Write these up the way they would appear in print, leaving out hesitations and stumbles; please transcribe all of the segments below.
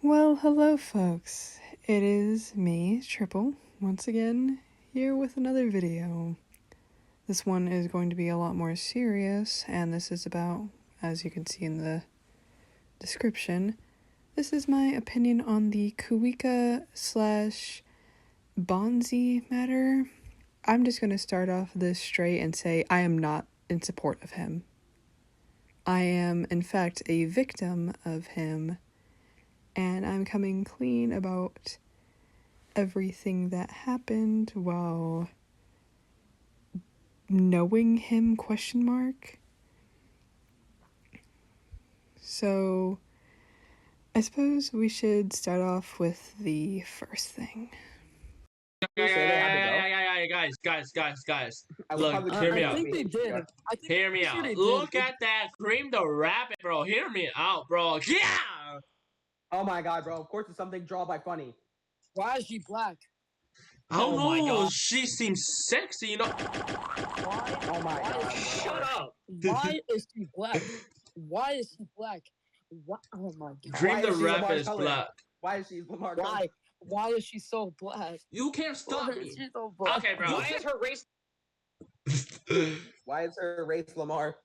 Well, hello folks. It is me, Triple, once again, here with another video. This one is going to be a lot more serious, and this is about, as you can see in the description, this is my opinion on the Kouica / Bonzi matter. I'm just going to start off this straight and say I am not in support of him. I am, in fact, a victim of him, and I'm coming clean about everything that happened while knowing him, ? So, I suppose we should start off with the first thing. Guys. Look, hear me out. I think they did. Hear me out. Look at that Cream the Rabbit, bro. Hear me out, bro. Yeah! Oh my god, bro. Of course it's something drawn by Funny. Why is she black? I don't know. She seems sexy, you know. Why? Oh my god. Shut up. Why is she black? Why is she black? What? Oh my god. Cream the Rabbit is black. Why is she Lamar? Why? Why is she so black? You can't stop me. She's so black. Okay, bro. Why is her race? Why is her race Lamar?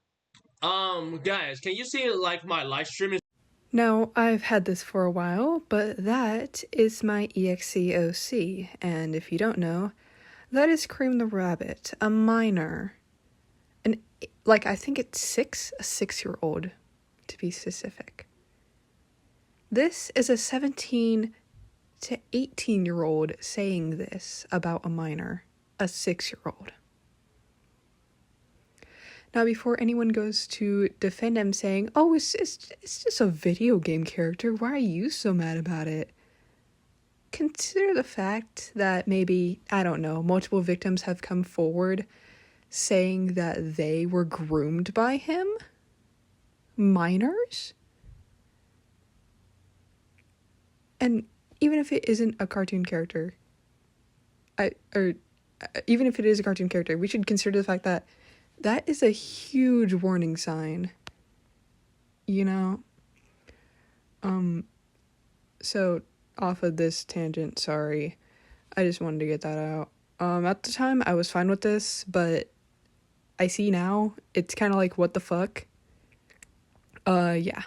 Guys, can you see like my live stream is? Now, I've had this for a while, but that is my EXEOC, and if you don't know, that is Cream the Rabbit, a minor. And, I think it's a 6-year-old, to be specific. This is a 17 to 18-year-old saying this about a minor, a 6-year-old. Now, before anyone goes to defend him saying, oh, it's just a video game character, why are you so mad about it? Consider the fact that maybe, I don't know, multiple victims have come forward saying that they were groomed by him? Minors? And even if it isn't a cartoon character, even if it is a cartoon character, we should consider the fact that that is a huge warning sign, you know? So off of this tangent, sorry. I just wanted to get that out. At the time, I was fine with this, but I see now, it's kind of like, what the fuck? Yeah.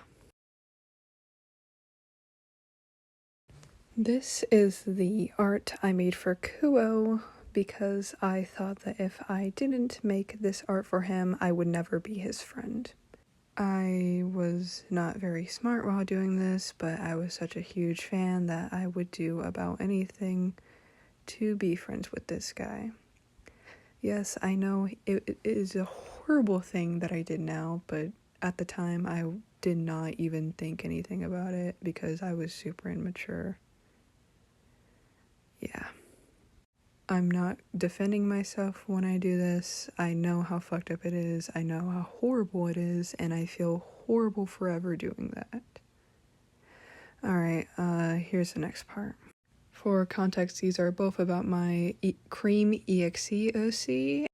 This is the art I made for Kuo, because I thought that if I didn't make this art for him, I would never be his friend. I was not very smart while doing this, but I was such a huge fan that I would do about anything to be friends with this guy. Yes, I know it is a horrible thing that I did now, but at the time I did not even think anything about it because I was super immature. Yeah. I'm not defending myself when I do this. I know how fucked up it is. I know how horrible it is, and I feel horrible forever doing that. Alright, here's the next part. For context, these are both about my Cream EXEOC.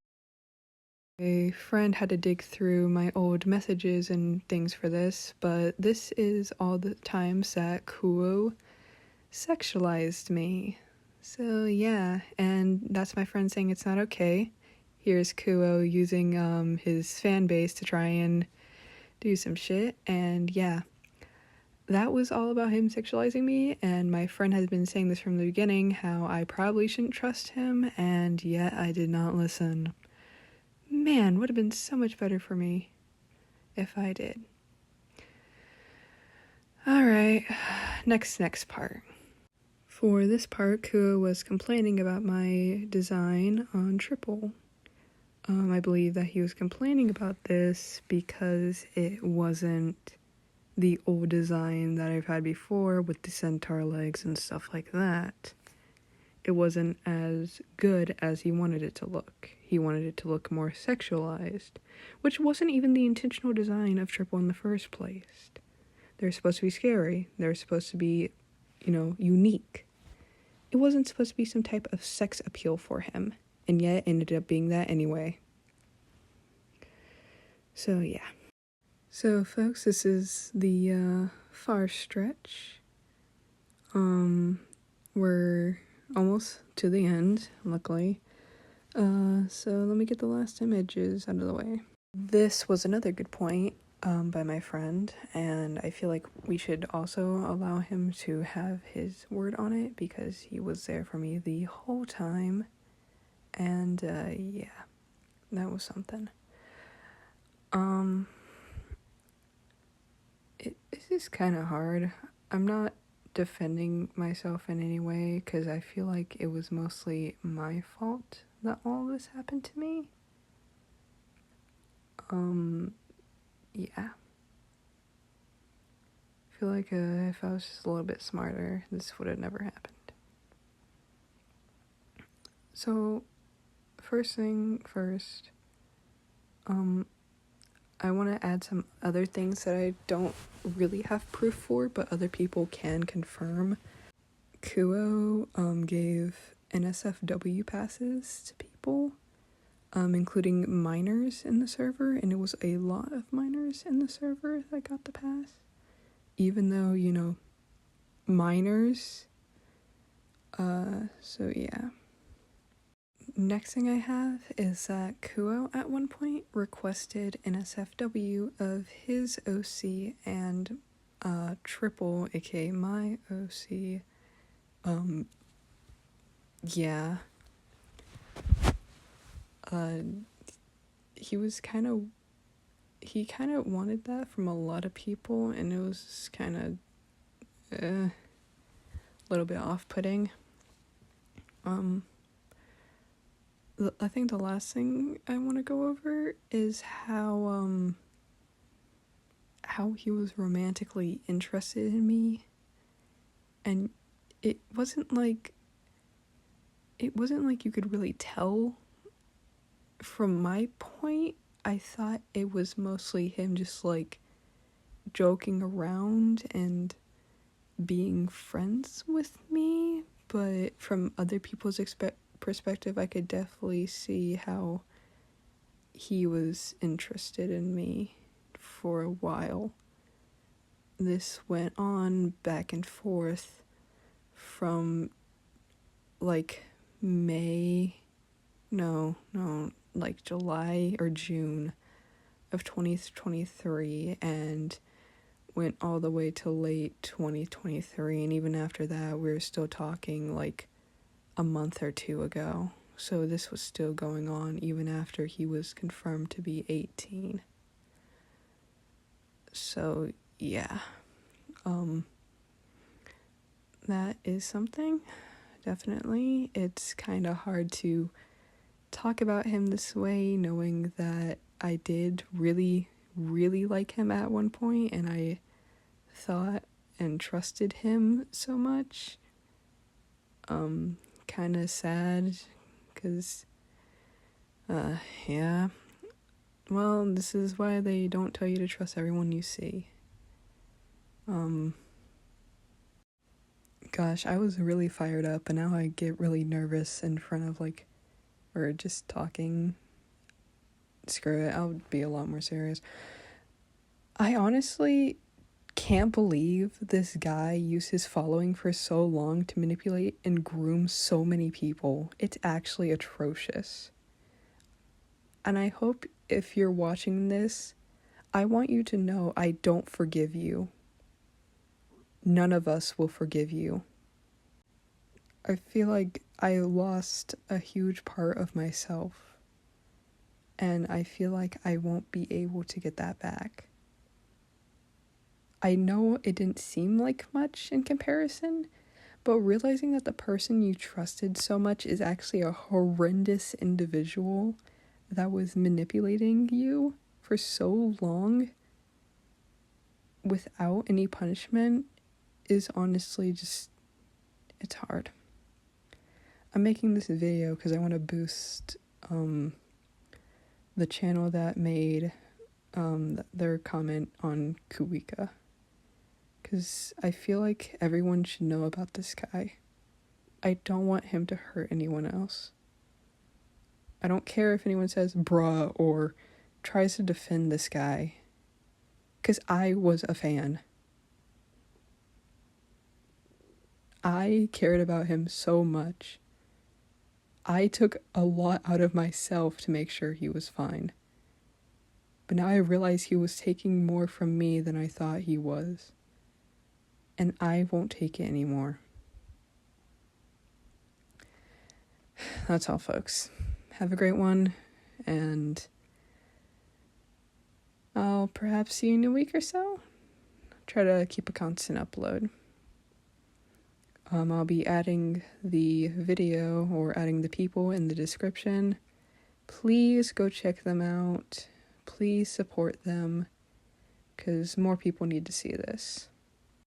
A friend had to dig through my old messages and things for this, but this is all the times that Kuo sexualized me. So yeah, and that's my friend saying it's not okay. Here's Kuo using his fan base to try and do some shit, and yeah. That was all about him sexualizing me, and my friend has been saying this from the beginning, how I probably shouldn't trust him, and yet I did not listen. Man, would have been so much better for me if I did. Alright, next part. For this part, Kuo was complaining about my design on Triple. I believe that he was complaining about this because it wasn't the old design that I've had before with the centaur legs and stuff like that. It wasn't as good as he wanted it to look. He wanted it to look more sexualized, which wasn't even the intentional design of Triple in the first place. They're supposed to be scary. They're supposed to be, unique. It wasn't supposed to be some type of sex appeal for him, and yet it ended up being that anyway. So yeah. So folks, this is the far stretch. We're almost to the end, luckily. So let me get the last images out of the way. This was another good point by my friend, and I feel like we should also allow him to have his word on it because he was there for me the whole time. And yeah, that was something. It's just kind of hard. I'm not defending myself in any way because I feel like it was mostly my fault that all this happened to me. Yeah. I feel like if I was just a little bit smarter, this would have never happened. So, first thing first, I want to add some other things that I don't really have proof for, but other people can confirm. Kouica gave NSFW passes to people, including minors in the server, and it was a lot of minors in the server that got the pass. Even though, you know, minors. So yeah. Next thing I have is that Kouica at one point requested NSFW of his OC and Triple, aka my OC. Yeah. He kind of wanted that from a lot of people, and it was kind of a little bit off-putting. I think the last thing I want to go over is how he was romantically interested in me, and it wasn't like you could really tell. From my point, I thought it was mostly him just like joking around and being friends with me, but from other people's perspective, I could definitely see how he was interested in me for a while. This went on back and forth from like like July or June of 2023 and went all the way to late 2023, and even after that we were still talking like a month or two ago. So this was still going on even after he was confirmed to be 18. So yeah, that is something. Definitely, it's kind of hard to talk about him this way, knowing that I did really, really like him at one point, and I thought and trusted him so much. Kind of sad, because, yeah. Well, this is why they don't tell you to trust everyone you see. Gosh, I was really fired up, and now I get really nervous in front of, like, or just talking. Screw it, I'll be a lot more serious. I honestly can't believe this guy used his following for so long to manipulate and groom so many people. It's actually atrocious. And I hope if you're watching this, I want you to know I don't forgive you. None of us will forgive you. I feel like I lost a huge part of myself, and I feel like I won't be able to get that back. I know it didn't seem like much in comparison, but realizing that the person you trusted so much is actually a horrendous individual that was manipulating you for so long without any punishment is honestly just, it's hard. I'm making this video because I want to boost the channel that made their comment on Kouica, because I feel like everyone should know about this guy. I don't want him to hurt anyone else. I don't care if anyone says bruh or tries to defend this guy, because I was a fan. I cared about him so much. I took a lot out of myself to make sure he was fine. But now I realize he was taking more from me than I thought he was. And I won't take it anymore. That's all, folks. Have a great one, and I'll perhaps see you in a week or so. Try to keep a constant upload. I'll be adding the video or adding the people in the description. Please go check them out. Please support them, because more people need to see this.